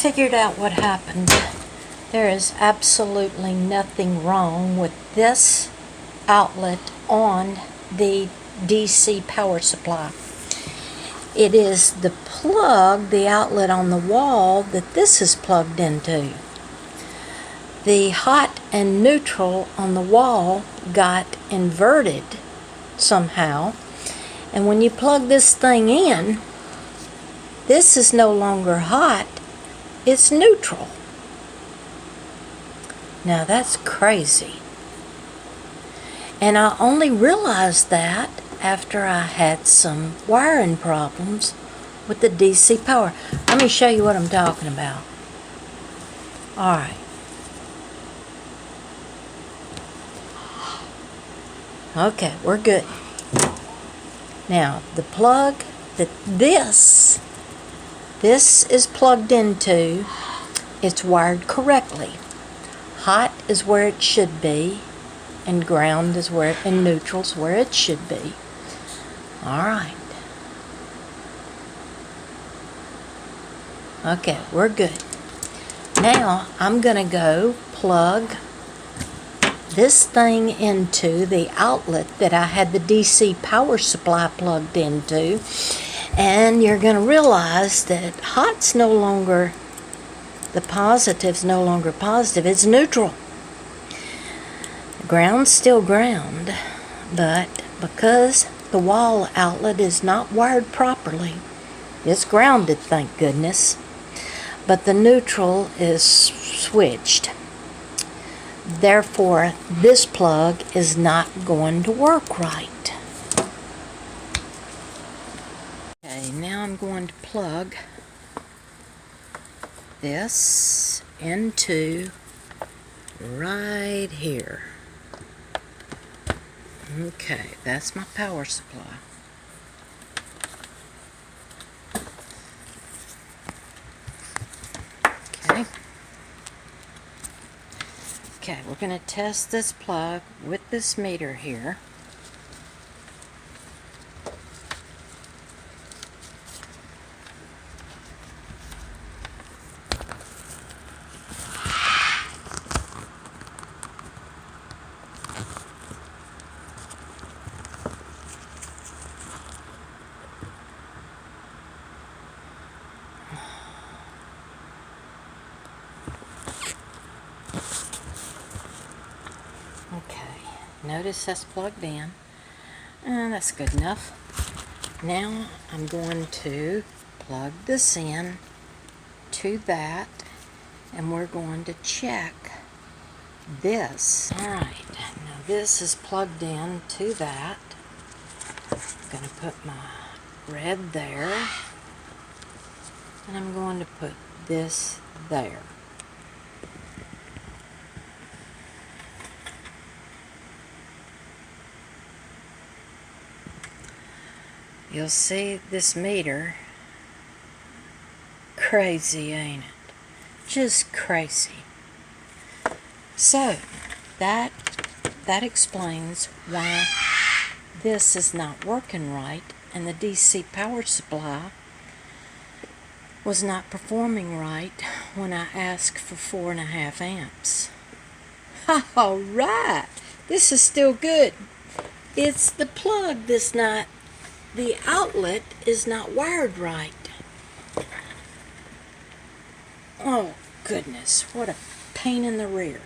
figured out what happened. There is absolutely nothing wrong with this outlet on the DC power supply. It is the plug, the outlet on the wall, that this is plugged into. The hot and neutral on the wall got inverted somehow, and when you plug this thing in, this is no longer hot, it's neutral. Now that's crazy. And I only realized that after I had some wiring problems with the DC power. Let me show you what I'm talking about. Alright. Okay, we're good. Now, the plug that this is plugged into, it's wired correctly. Hot is where it should be, and ground is where, and neutral's where it should be. Alright. Okay, we're good. Now, I'm going to go plug this thing into the outlet that I had the DC power supply plugged into, and you're going to realize that hot's no longer, the positive's no longer positive, it's neutral. Ground's still ground, but because the wall outlet is not wired properly, it's grounded, thank goodness, but the neutral is switched. Therefore, this plug is not going to work right. Okay, now I'm going to plug this into right here. Okay, that's my power supply. Okay. Okay, we're going to test this plug with this meter here. Okay, notice that's plugged in, and that's good enough. Now I'm going to plug this in to that, and we're going to check this. Alright, now this is plugged in to that. I'm going to put my red there, and I'm going to put this there. You'll see this meter, crazy, ain't it? Just crazy. So, that explains why this is not working right, and the DC power supply was not performing right when I asked for 4.5 amps. Alright, this is still good. It's the plug that's not, the outlet is not wired right. Oh goodness, what a pain in the rear.